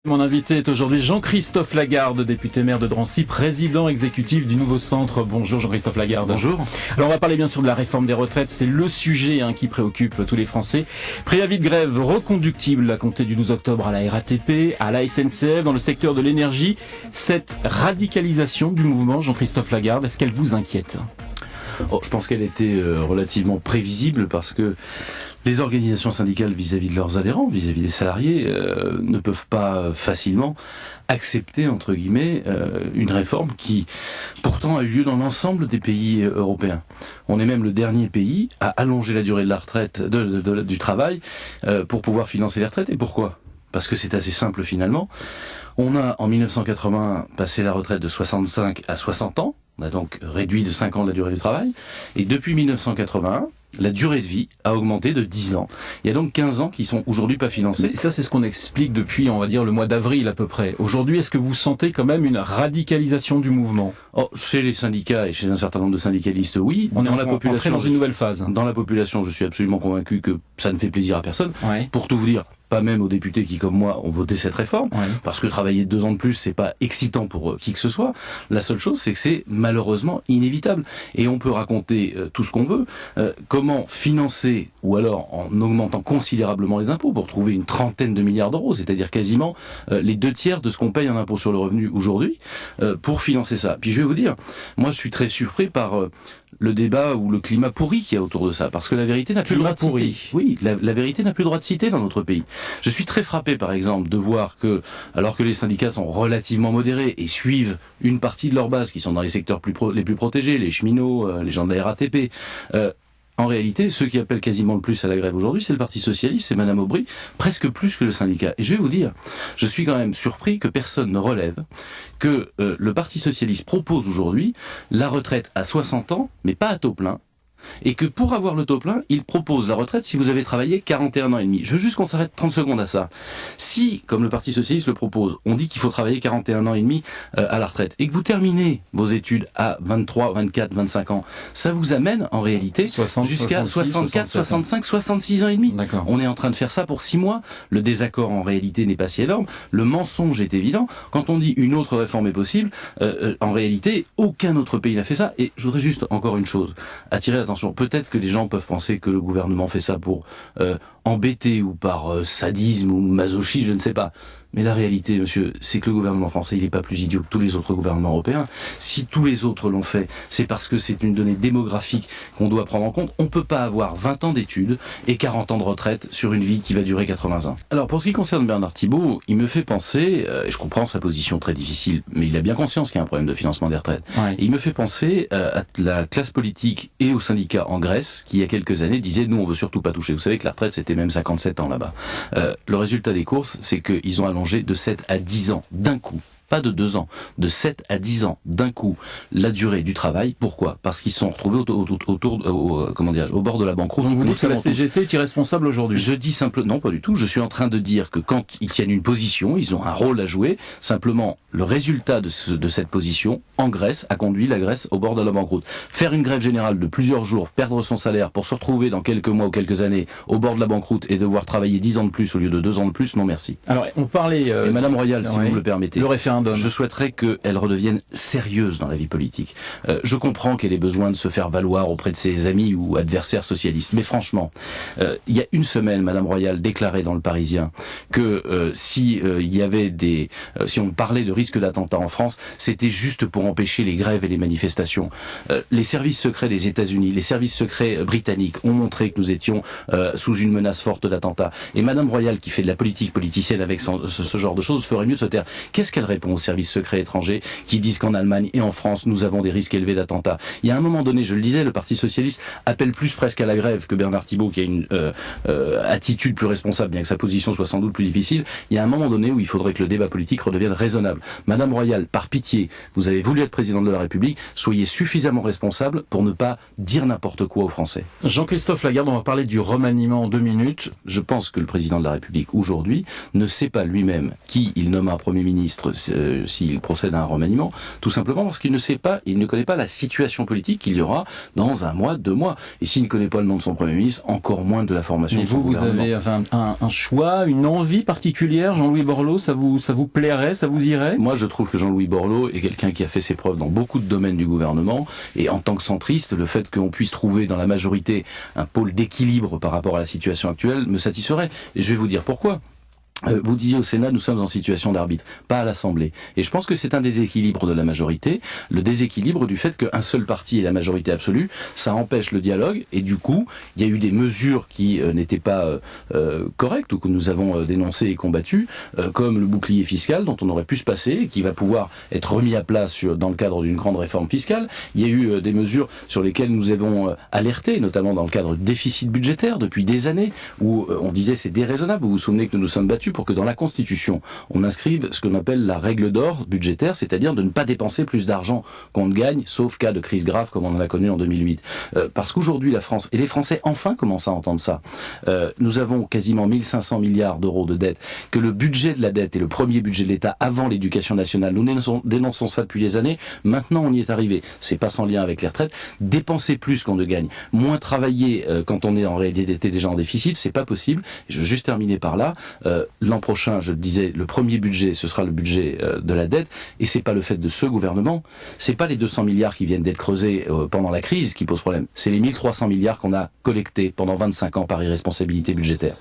Mon invité est aujourd'hui Jean-Christophe Lagarde, député maire de Drancy, président exécutif du nouveau centre. Bonjour Jean-Christophe Lagarde. Bonjour. Alors on va parler bien sûr de la réforme des retraites, c'est le sujet qui préoccupe tous les Français. Préavis de grève reconductible à compter du 12 octobre à la RATP, à la SNCF, dans le secteur de l'énergie. Cette radicalisation du mouvement, Jean-Christophe Lagarde, est-ce qu'elle vous inquiète ? Je pense qu'elle était relativement prévisible parce que les organisations syndicales vis-à-vis de leurs adhérents, vis-à-vis des salariés, ne peuvent pas facilement accepter, entre guillemets, une réforme qui, pourtant, a eu lieu dans l'ensemble des pays européens. On est même le dernier pays à allonger la durée de la retraite, du travail, pour pouvoir financer les retraites. Et pourquoi ? Parce que c'est assez simple finalement. On a, en 1980, passé la retraite de 65 à 60 ans. On a donc réduit de 5 ans la durée du travail. Et depuis 1981, la durée de vie a augmenté de 10 ans. Il y a donc 15 ans qui sont aujourd'hui pas financés. Et ça, c'est ce qu'on explique depuis, on va dire, le mois d'avril à peu près. Aujourd'hui, est-ce que vous sentez quand même une radicalisation du mouvement ? Chez les syndicats et chez un certain nombre de syndicalistes, oui. On est entré dans une nouvelle phase. Dans la population, je suis absolument convaincu que ça ne fait plaisir à personne. Ouais. Pour tout vous dire, pas même aux députés qui, comme moi, ont voté cette réforme, parce que travailler 2 ans de plus, c'est pas excitant pour qui que ce soit. La seule chose, c'est que c'est malheureusement inévitable. Et on peut raconter tout ce qu'on veut. Comment financer, ou alors en augmentant considérablement les impôts, pour trouver une trentaine de milliards d'euros, c'est-à-dire quasiment les 2/3 de ce qu'on paye en impôt sur le revenu aujourd'hui, pour financer ça. Puis je vais vous dire, moi je suis très surpris par le débat ou le climat pourri qu'il y a autour de ça, parce que la vérité n'a plus le droit de citer. Oui, la vérité n'a plus le droit de citer dans notre pays. Je suis très frappé, par exemple, de voir que, alors que les syndicats sont relativement modérés et suivent une partie de leur base, qui sont dans les secteurs les plus protégés, les cheminots, les gens de la RATP, en réalité, ceux qui appellent quasiment le plus à la grève aujourd'hui, c'est le Parti Socialiste, c'est Madame Aubry, presque plus que le syndicat. Et je vais vous dire, je suis quand même surpris que personne ne relève que le Parti Socialiste propose aujourd'hui la retraite à 60 ans, mais pas à taux plein, et que pour avoir le taux plein, il propose la retraite si vous avez travaillé 41 ans et demi. Je veux juste qu'on s'arrête 30 secondes à ça. Si, comme le Parti Socialiste le propose, on dit qu'il faut travailler 41 ans et demi à la retraite, et que vous terminez vos études à 23, 24, 25 ans, ça vous amène en réalité jusqu'à 64, 65, 66 ans et demi. D'accord. On est en train de faire ça pour 6 mois. Le désaccord en réalité n'est pas si énorme. Le mensonge est évident. Quand on dit une autre réforme est possible, en réalité, aucun autre pays n'a fait ça. Et je voudrais juste encore une chose, attirer attention, peut-être que les gens peuvent penser que le gouvernement fait ça pour embêter ou par sadisme ou masochisme, je ne sais pas. Mais la réalité, monsieur, c'est que le gouvernement français, il n'est pas plus idiot que tous les autres gouvernements européens. Si tous les autres l'ont fait, c'est parce que c'est une donnée démographique qu'on doit prendre en compte. On ne peut pas avoir 20 ans d'études et 40 ans de retraite sur une vie qui va durer 80 ans. Alors, pour ce qui concerne Bernard Thibault, il me fait penser, et je comprends sa position très difficile, mais il a bien conscience qu'il y a un problème de financement des retraites. Ouais. Et il me fait penser à la classe politique et aux syndicats en Grèce, qui il y a quelques années disaient, nous, on veut surtout pas toucher. Vous savez que la retraite, c'était même 57 ans là-bas. Le résultat des courses, c'est qu'ils ont allongé de 7 à 10 ans d'un coup. Pas de 2 ans, de 7 à 10 ans d'un coup, la durée du travail. Pourquoi ? Parce qu'ils se sont retrouvés au bord de la banqueroute. Donc vous dites que la CGT est irresponsable aujourd'hui ? Je dis simplement, non pas du tout, je suis en train de dire que quand ils tiennent une position, ils ont un rôle à jouer. Simplement, le résultat de cette position, en Grèce, a conduit la Grèce au bord de la banqueroute. Faire une grève générale de plusieurs jours, perdre son salaire pour se retrouver dans quelques mois ou quelques années au bord de la banqueroute et devoir travailler 10 ans de plus au lieu de 2 ans de plus, non merci. Alors, on parlait... Et Madame Royal, si vous me le permettez. Le référendum. Je souhaiterais qu'elle redevienne sérieuse dans la vie politique. Je comprends qu'elle ait besoin de se faire valoir auprès de ses amis ou adversaires socialistes. Mais franchement, il y a une semaine, Madame Royal déclarait dans Le Parisien que si on parlait de risque d'attentat en France, c'était juste pour empêcher les grèves et les manifestations. Les services secrets des États-Unis, les services secrets britanniques ont montré que nous étions sous une menace forte d'attentat. Et Madame Royal, qui fait de la politique politicienne avec ce genre de choses, ferait mieux de se taire. Qu'est-ce qu'elle répond aux services secrets étrangers qui disent qu'en Allemagne et en France, nous avons des risques élevés d'attentats? Il y a un moment donné, je le disais, le Parti Socialiste appelle plus presque à la grève que Bernard Thibault, qui a une attitude plus responsable, bien que sa position soit sans doute plus difficile. Il y a un moment donné où il faudrait que le débat politique redevienne raisonnable. Madame Royal, par pitié, vous avez voulu être présidente de la République, soyez suffisamment responsable pour ne pas dire n'importe quoi aux Français. Jean-Christophe Lagarde, on va parler du remaniement en 2 minutes. Je pense que le président de la République, aujourd'hui, ne sait pas lui-même qui il nomme un Premier ministre s'il procède à un remaniement, tout simplement parce qu'il ne connaît pas la situation politique qu'il y aura dans 1 mois, 2 mois. Et s'il ne connaît pas le nom de son Premier ministre, encore moins de la formation de son gouvernement. Vous avez un choix, une envie particulière, Jean-Louis Borloo, ça vous plairait, ça vous irait? Moi, je trouve que Jean-Louis Borloo est quelqu'un qui a fait ses preuves dans beaucoup de domaines du gouvernement, et en tant que centriste, le fait qu'on puisse trouver dans la majorité un pôle d'équilibre par rapport à la situation actuelle me satisferait. Et je vais vous dire pourquoi. Vous disiez au Sénat, nous sommes en situation d'arbitre, pas à l'Assemblée. Et je pense que c'est un déséquilibre de la majorité, le déséquilibre du fait qu'un seul parti ait la majorité absolue, ça empêche le dialogue, et du coup, il y a eu des mesures qui n'étaient pas correctes, ou que nous avons dénoncées et combattues, comme le bouclier fiscal, dont on aurait pu se passer, et qui va pouvoir être remis à plat dans le cadre d'une grande réforme fiscale. Il y a eu des mesures sur lesquelles nous avons alerté, notamment dans le cadre du déficit budgétaire, depuis des années, où on disait c'est déraisonnable. Vous vous souvenez que nous nous sommes battus pour que dans la Constitution, on inscrive ce qu'on appelle la règle d'or budgétaire, c'est-à-dire de ne pas dépenser plus d'argent qu'on ne gagne, sauf cas de crise grave comme on en a connu en 2008. Parce qu'aujourd'hui, la France, et les Français enfin commencent à entendre ça, nous avons quasiment 1500 milliards d'euros de dette, que le budget de la dette est le premier budget de l'État avant l'éducation nationale. Nous dénonçons ça depuis des années, maintenant on y est arrivé. C'est pas sans lien avec les retraites. Dépenser plus qu'on ne gagne, moins travailler quand on est en réalité déjà en déficit, c'est pas possible. Je veux juste terminer par là. L'an prochain, je le disais, le premier budget, ce sera le budget de la dette, et c'est pas le fait de ce gouvernement, c'est pas les 200 milliards qui viennent d'être creusés pendant la crise qui pose problème, c'est les 1300 milliards qu'on a collectés pendant 25 ans par irresponsabilité budgétaire.